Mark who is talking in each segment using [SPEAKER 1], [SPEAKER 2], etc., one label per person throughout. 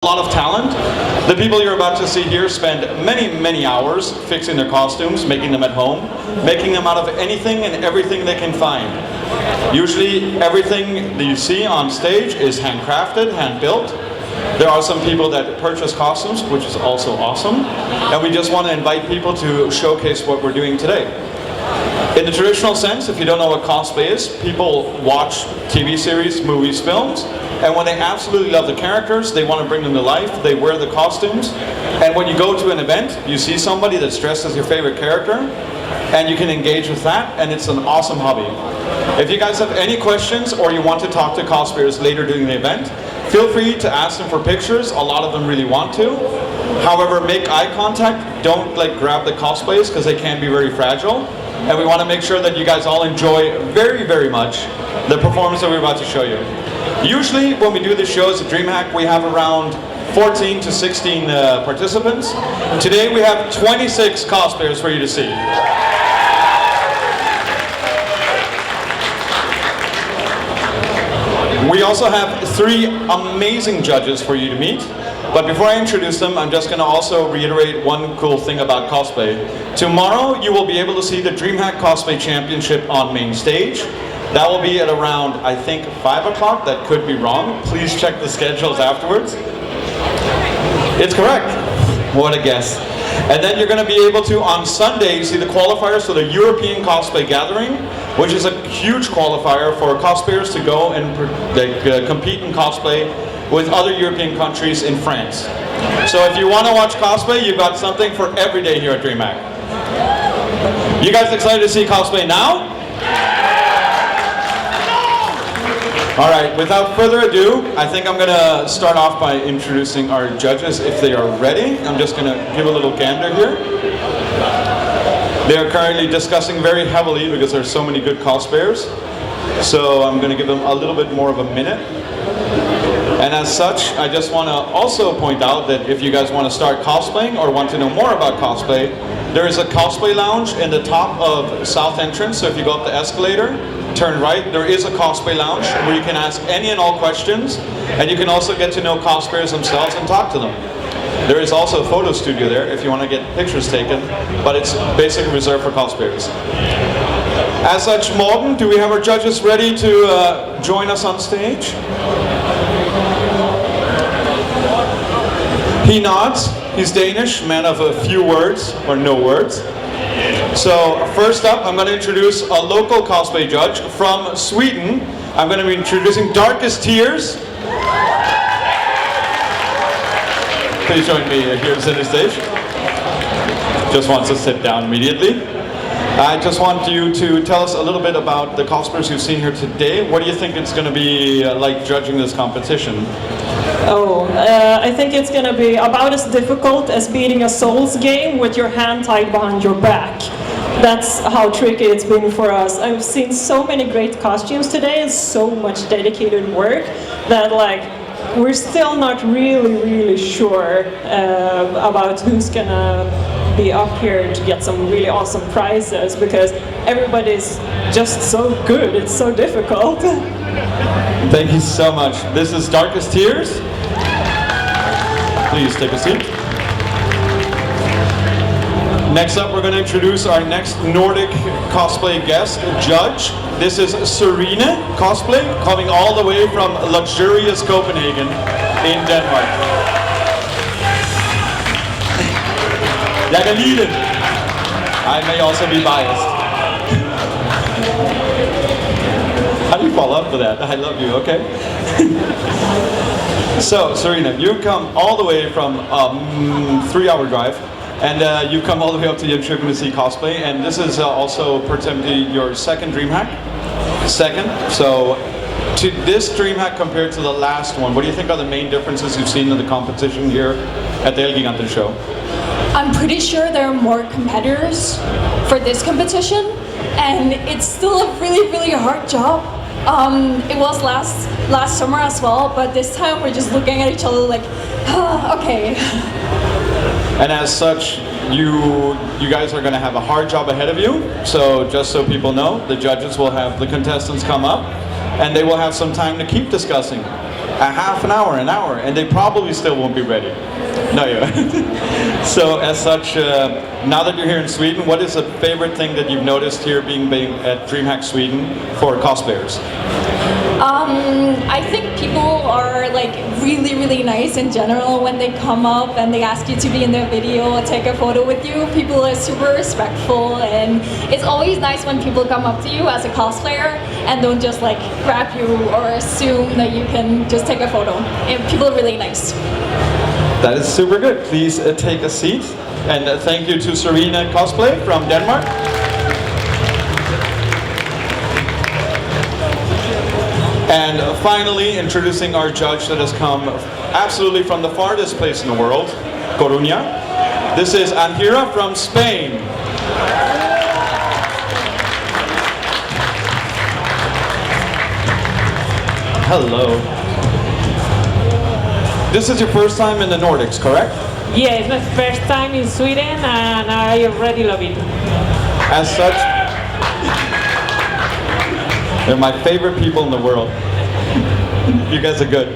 [SPEAKER 1] A lot of talent. The people you're about to see here spend many hours fixing their costumes, making them at home, making them out of anything and everything they can find. Usually everything that you see on stage is handcrafted, hand-built. There are some people that purchase costumes, which is also awesome. And we just want to invite people to showcase what we're doing today. In the traditional sense, if you don't know what cosplay is, people watch TV series, movies, films, and when they absolutely love the characters, they want to bring them to life, they wear the costumes, and when you go to an event, you see somebody that's dressed as your favorite character, and you can engage with that, and it's an awesome hobby. If you guys have any questions, or you want to talk to cosplayers later during the event, feel free to ask them for pictures. A lot of them really want to. However, make eye contact, don't grab the cosplays, because they can be very fragile. And we want to make sure that you guys all enjoy very much the performance that we're about to show you. Usually when we do the shows at DreamHack, we have around 14 to 16 participants. Today we have 26 cosplayers for you to see. We also have 3 amazing judges for you to meet. But before I introduce them, I'm just going to also reiterate one cool thing about cosplay. Tomorrow you will be able to see the DreamHack Cosplay Championship on main stage. That will be at around, I think, 5 o'clock. That could be wrong. Please check the schedules afterwards. It's correct. What a guess. And then you're going to be able to, on Sunday, see the qualifiers for the European Cosplay Gathering, which is a huge qualifier for cosplayers to go and compete in cosplay with other European countries in France. So if you want to watch cosplay, you've got something for every day here at DreamHack. You guys excited to see cosplay now? Alright, without further ado, I think I'm going to start off by introducing our judges if they are ready. I'm just going to give a little gander here. They are currently discussing very heavily because there's so many good cosplayers. So I'm going to give them a little bit more of a minute. And as such, I just want to also point out that if you guys want to start cosplaying or want to know more about cosplay, there is a cosplay lounge in the top of South Entrance. So if you go up the escalator, turn right, there is a cosplay lounge where you can ask any and all questions, and you can also get to know cosplayers themselves and talk to them. There is also a photo studio there if you want to get pictures taken, but it's basically reserved for cosplayers. As such, Morten, do we have our judges ready to join us on stage? He nods. He's Danish, man of a few words, or no words. So first up, I'm going to introduce a local cosplay judge from Sweden. I'm going to be introducing Darkest Tears. Please join me here at center stage. Just wants to sit down immediately. I just want you to tell us a little bit about the cosplayers you've seen here today. What do you think it's going to be like judging this competition?
[SPEAKER 2] I think it's going to be about as difficult as beating a Souls game with your hand tied behind your back. That's how tricky it's been for us. I've seen so many great costumes today and so much dedicated work that we're still not really sure about who's going to be up here to get some really awesome prizes, because everybody's just so good. It's so difficult.
[SPEAKER 1] Thank you so much. This is Darkest Tears. Please take a seat. Next up, we're going to introduce our next Nordic cosplay guest, judge. This is Serene Cosplay, coming all the way from luxurious Copenhagen in Denmark. Jeg kan lide det. I may also be biased. How do you follow up with that? I love you, okay? So, Serena, you've come all the way from a 3-hour drive, and you've come all the way up to Jönköping to see cosplay, and this is also potentially your second DreamHack? Second. So, to this DreamHack compared to the last one, what do you think are the main differences you've seen in the competition here at the Elgiganten show?
[SPEAKER 3] I'm pretty sure there are more competitors for this competition, and it's still a really hard job. It was last summer as well, but this time we're just looking at each other like, okay.
[SPEAKER 1] And as such, you guys are going to have a hard job ahead of you. So just so people know, the judges will have the contestants come up, and they will have some time to keep discussing. a half an hour, and they probably still won't be ready. No, yeah. So as such, now that you're here in Sweden, what is the favorite thing that you've noticed here being at DreamHack Sweden for cosplayers?
[SPEAKER 3] I think people are like really nice in general when they come up and they ask you to be in their video or take a photo with you. People are super respectful, and it's always nice when people come up to you as a cosplayer and don't just like grab you or assume that you can just take a photo. And people are really nice.
[SPEAKER 1] That is super good. Please take a seat, and thank you to Serena Cosplay from Denmark. And finally, introducing our judge that has come absolutely from the farthest place in the world, Coruña. This is Angira from Spain. Hello. This is your first time in the Nordics, correct?
[SPEAKER 4] Yeah, it's my first time in Sweden and I already love it.
[SPEAKER 1] As such, they're my favorite people in the world. You guys are good.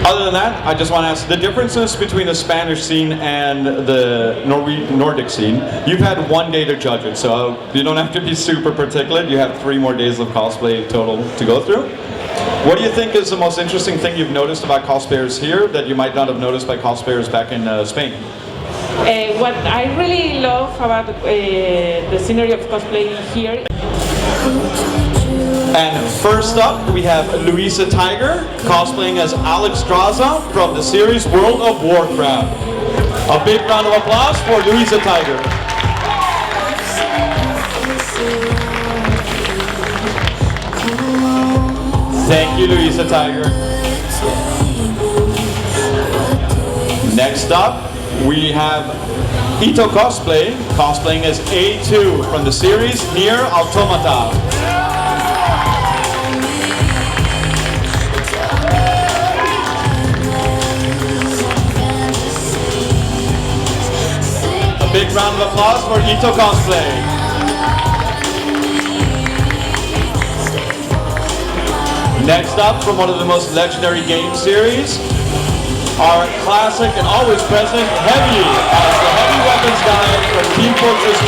[SPEAKER 1] Other than that, I just want to ask the differences between the Spanish scene and the Nordic scene. You've had 1 day to judge it, so you don't have to be super particular. You have 3 more days of cosplay total to go through. What do you think is the most interesting thing you've noticed about cosplayers here that you might not have noticed by cosplayers back in Spain?
[SPEAKER 4] What I really love about the scenery of cosplay here.
[SPEAKER 1] And first up, we have Louisa Tiger cosplaying as Alex Draza from the series World of Warcraft. A big round of applause for Louisa Tiger. Thank you, Louisa Tiger. Next up, we have Ito Cosplay cosplaying as A2 from the series Nier Automata. A big round of applause for Ito Cosplay. Next up, from one of the most legendary game series, our classic and always present Heavy as the heavy weapons guy from Team Fortress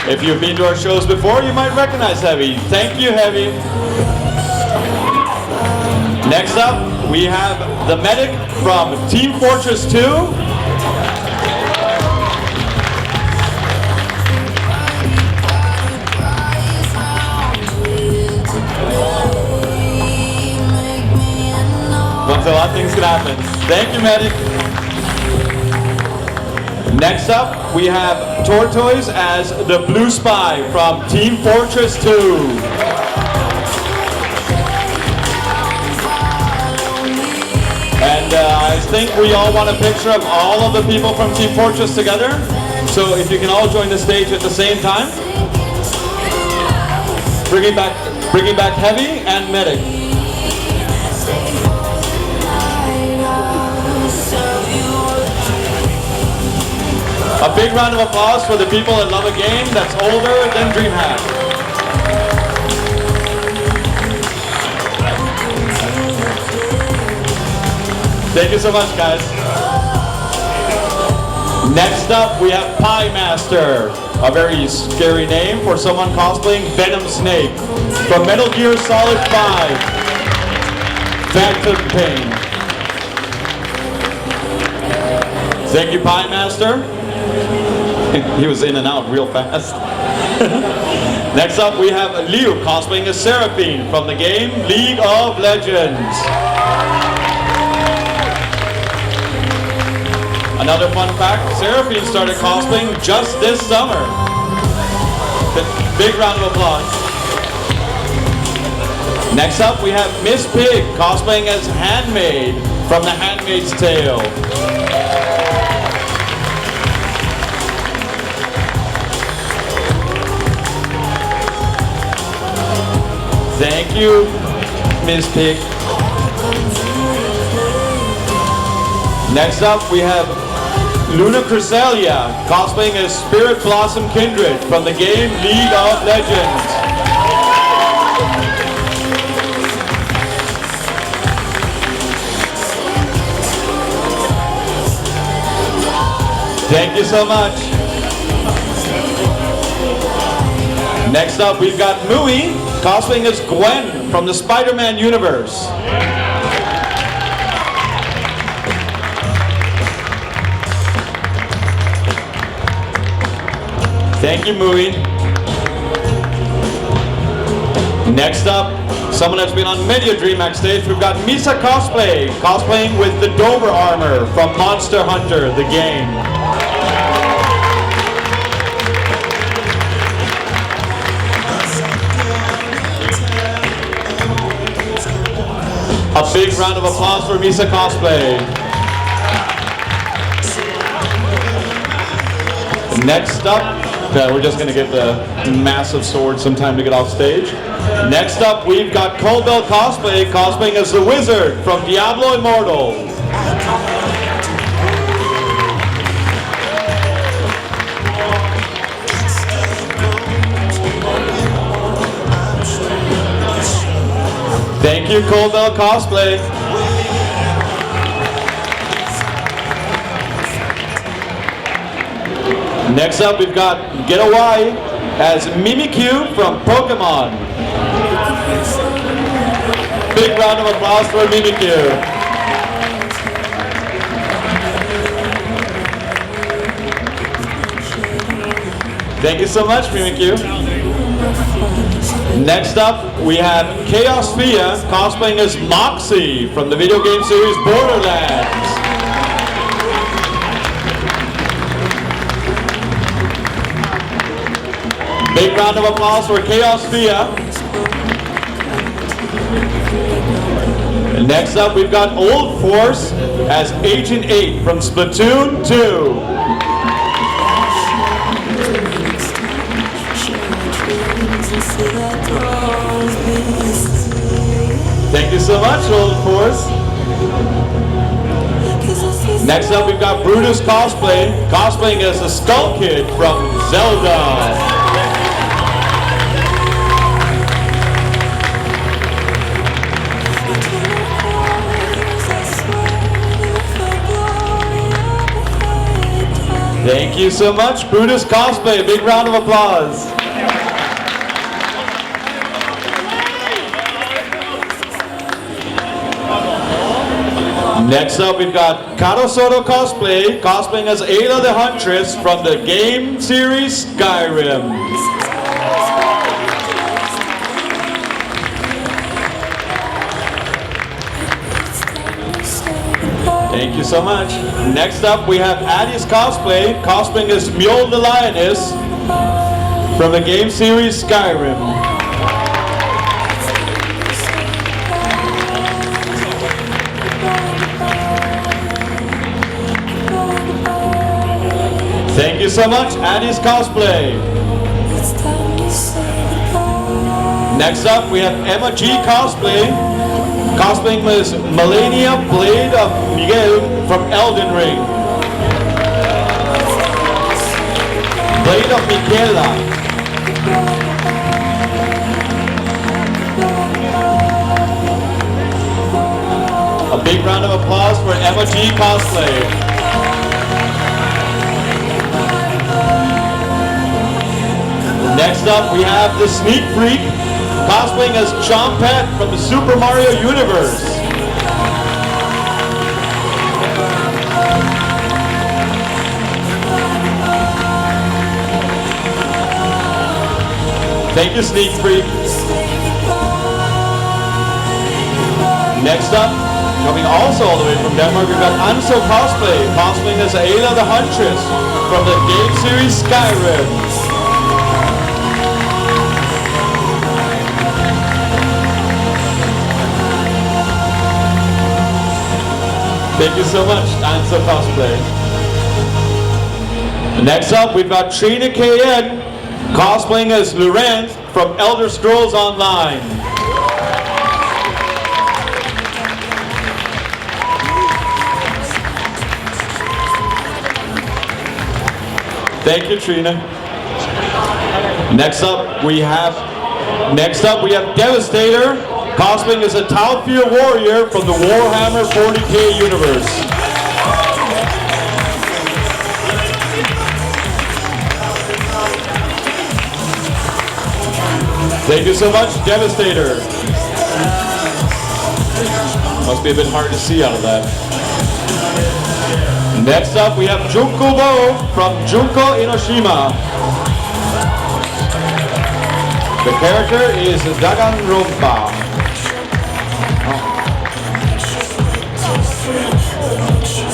[SPEAKER 1] 2. If you've been to our shows before, you might recognize Heavy. Thank you, Heavy. Next up, we have the medic from Team Fortress 2. Once a lot of things can happen. Thank you, medic. Next up, we have Tortoise as the Blue Spy from Team Fortress 2. And I think we all want a picture of all of the people from Team Fortress together. So if you can all join the stage at the same time. Bringing back Heavy and Medic. A big round of applause for the people that love a game that's older than DreamHack. Thank you so much, guys. Next up, we have Pie Master, a very scary name for someone cosplaying Venom Snake from Metal Gear Solid 5, Phantom Pain. Thank you, Pie Master. He was in and out real fast. Next up, we have Liu cosplaying as Seraphine from the game League of Legends. Another fun fact, Seraphine started cosplaying just this summer. Big round of applause. Next up, we have Miss Pig cosplaying as Handmaid from The Handmaid's Tale. Thank you, Miss Pig. Next up, we have Luna Cresselia, cosplaying as Spirit Blossom Kindred from the game League of Legends. Thank you so much. Next up, we've got Mui, cosplaying as Gwen from the Spider-Man universe. Thank you, Mui. Next up, someone that's been on many a DreamHack stage, we've got Misa Cosplay, cosplaying with the Dover armor from Monster Hunter, the game. A big round of applause for Misa Cosplay. Next up, we're just going to give the massive sword some time to get off stage. Next up, we've got Colbell Cosplay, cosplaying as the Wizard from Diablo Immortal. Thank you, Colbell Cosplay. Next up, we've got Get Away as Mimikyu from Pokemon. Big round of applause for Mimikyu. Thank you so much, Mimikyu. Next up, we have Chaos Fia cosplaying as Moxie from the video game series Borderlands. Big round of applause for Chaos Fia. Next up, we've got Old Force as Agent 8 from Splatoon 2. Thank you so much, Old Force. Next up, we've got Brutus Cosplay, cosplaying as the Skull Kid from Zelda. Thank you so much, Brutus Cosplay. A big round of applause. Next up, we've got Karosoto Cosplay, cosplaying as Ayla the Huntress from the game series Skyrim. Thank you so much. Next up, we have Addie's Cosplay, cosplaying as Mjolnir the Lioness from the game series Skyrim. Thank you so much, Addie's Cosplay. Next up, we have Emma G Cosplay, cosplaying as Melania Blade of Miguel from Elden Ring. Blade of Michaela. A big round of applause for Emma G Cosplay. Next up, we have the Sneak Freak, cosplaying as Chompette from the Super Mario universe. Thank you, Sneak Freak. Next up, coming also all the way from Denmark, we've got Anso Cosplay, cosplaying as Ayla the Huntress from the game series Skyrim. Thank you so much, Anso Cosplay. Next up, we've got Trina KN, cosplaying as Lorenz from Elder Scrolls Online. Thank you, Trina. Next up, we have Devastator, cosplaying as a Talfir warrior from the Warhammer 40K universe. Thank you so much, Devastator. Must be a bit hard to see out of that. Next up, we have Junko Bo from Junko Inoshima. The character is Danganronpa.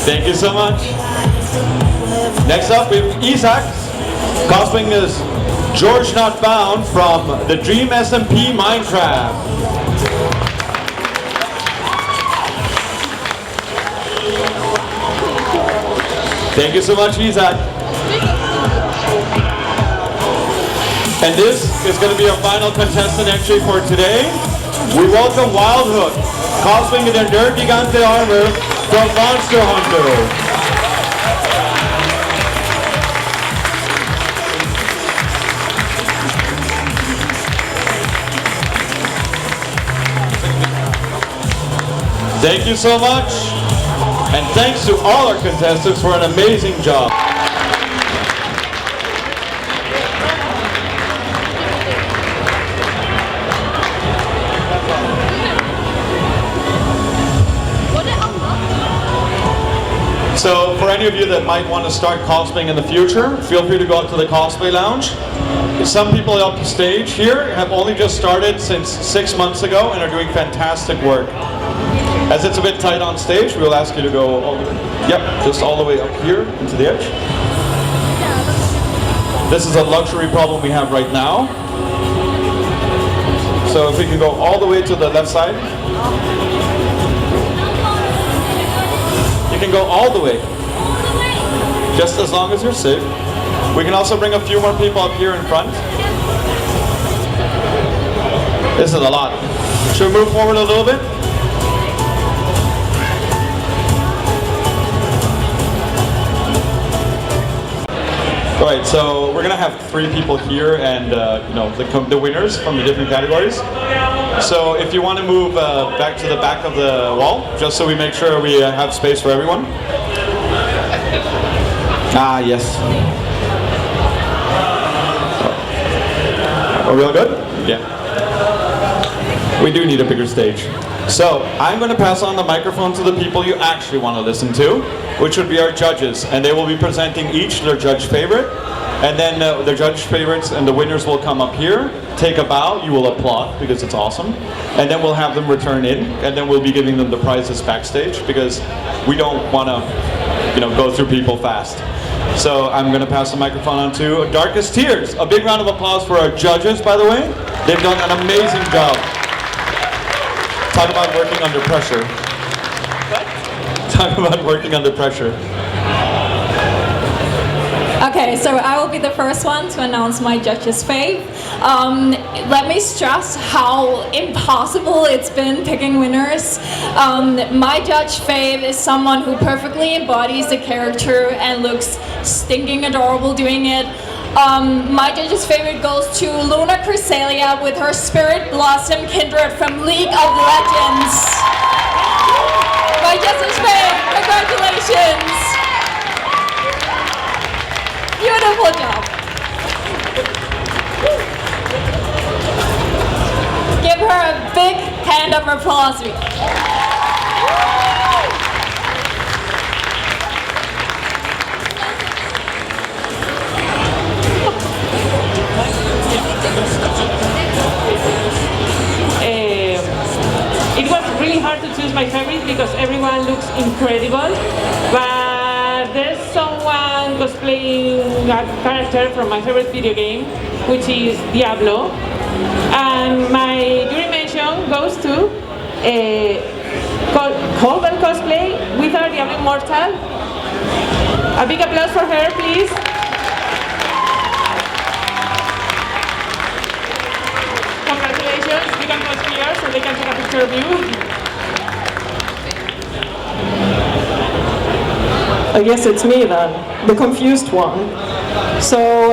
[SPEAKER 1] Thank you so much. Next up, we have Isaac, cosplaying as George Not Bound from the Dream SMP Minecraft. Thank you so much, Isaac. And this is going to be our final contestant entry for today. We welcome Wild Hook, cosplaying in their Nerd Gigante armor from Monster Hunter. Thank you so much, and thanks to all our contestants for an amazing job. So for any of you that might want to start cosplaying in the future, feel free to go out to the cosplay lounge. Some people up the stage here have only just started since 6 months ago and are doing fantastic work. As it's a bit tight on stage, we'll ask you to go all the way, just all the way up here into the edge. This is a luxury problem we have right now. So if we can go all the way to the left side. You can go all the way, just as long as you're safe. We can also bring a few more people up here in front. This is a lot. Should we move forward a little bit? All right, so we're gonna have 3 people here, and the winners from the different categories. So if you want to move back to the back of the wall, just so we make sure we have space for everyone. Ah, yes. Are we all good? Yeah. We do need a bigger stage. So I'm going to pass on the microphone to the people you actually want to listen to, which would be our judges, and they will be presenting each their judge favorite, and then their judge favorites and the winners will come up here, take a bow, you will applaud because it's awesome, and then we'll have them return in, and then we'll be giving them the prizes backstage because we don't want to, go through people fast. So I'm going to pass the microphone on to Darkest Tears. A big round of applause for our judges, by the way. They've done an amazing job. Talk about working under pressure. What? Talk about working under pressure.
[SPEAKER 3] Okay, so I will be the first one to announce my judge's fave. Let me stress how impossible it's been picking winners. My judge fave is someone who perfectly embodies the character and looks stinking adorable doing it. My judge's favorite goes to Luna Cresselia with her Spirit Blossom Kindred from League of Legends. My judge's fave, congratulations! Beautiful job. Give her a big hand of applause.
[SPEAKER 4] It was really hard to choose my favorite because everyone looks incredible, but there's someone cosplaying a character from my favorite video game, which is Diablo, and my jury mention goes to Colban Cosplay with our Diablo Immortal. A big applause for her, please. Congratulations, you can pause here so they can take a picture of you.
[SPEAKER 2] I guess it's me then, the confused one. So,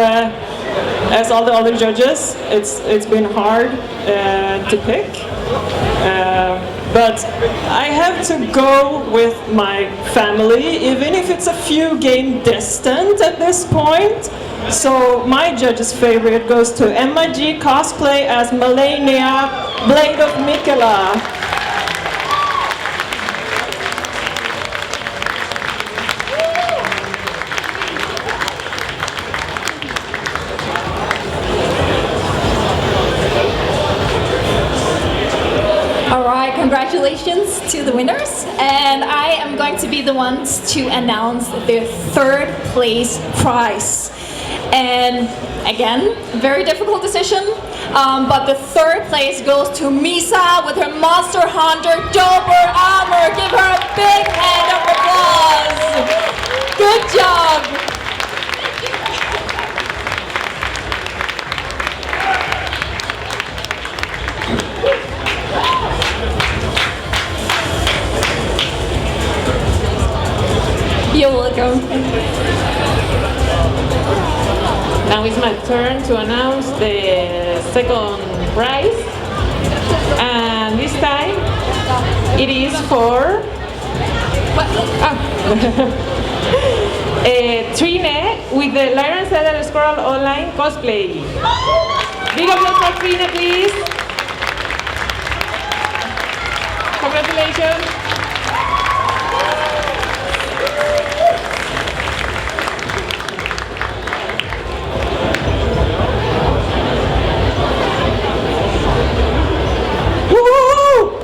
[SPEAKER 2] as all the other judges, it's been hard to pick. But I have to go with my family, even if it's a few game distant at this point. So my judge's favorite goes to Emma G cosplay as Melania, Blade of Miquella.
[SPEAKER 3] Congratulations to the winners, and I am going to be the ones to announce their third place prize. And again, very difficult decision, but the third place goes to Misa with her Monster Hunter Dober armor. Give her a big hand of applause. Good job. You're welcome.
[SPEAKER 4] Now it's my turn to announce the second prize. And this time it is for Trine with the Lyran Zelda Scroll Online cosplay. Big applause for Trine, please. Congratulations.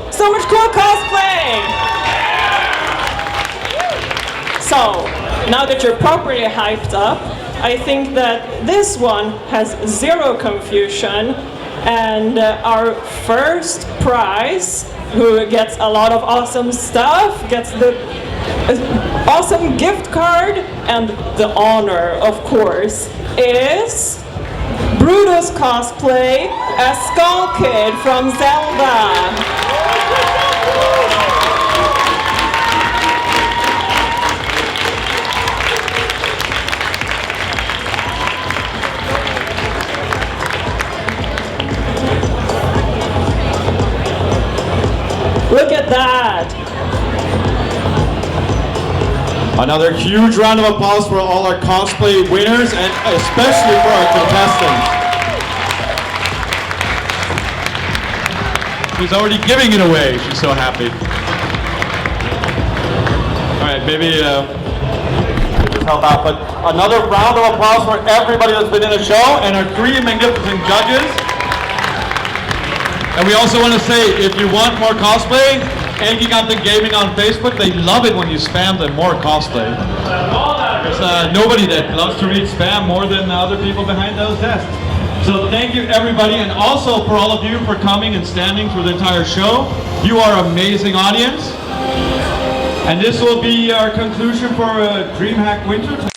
[SPEAKER 2] So much cool cosplay! So, now that you're properly hyped up, I think that this one has zero confusion, and our first prize, who gets a lot of awesome stuff, gets the awesome gift card, and the honor, of course, is Brutus cosplay as Skull Kid from Zelda. Look at that!
[SPEAKER 1] Another huge round of applause for all our cosplay winners and especially for our contestants. She's already giving it away. She's so happy. All right, maybe just help out. But another round of applause for everybody that's been in the show and our three magnificent judges. And we also want to say, if you want more cosplay, Gigante Gaming on Facebook, they love it when you spam them more cosplay. There's nobody that loves to read spam more than other people behind those desks. So thank you everybody, and also for all of you for coming and standing through the entire show. You are an amazing audience. And this will be our conclusion for DreamHack Winter.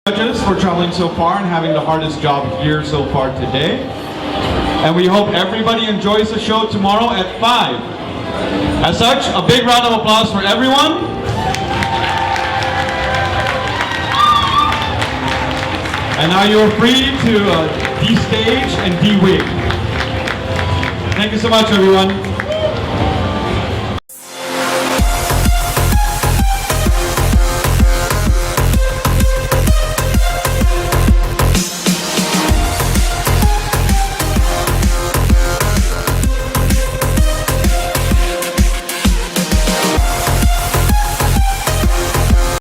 [SPEAKER 1] Judges for traveling so far and having the hardest job here so far today. And we hope everybody enjoys the show tomorrow at 5. As such, a big round of applause for everyone. And now you're free to de-stage and de-wig. Thank you so much, everyone.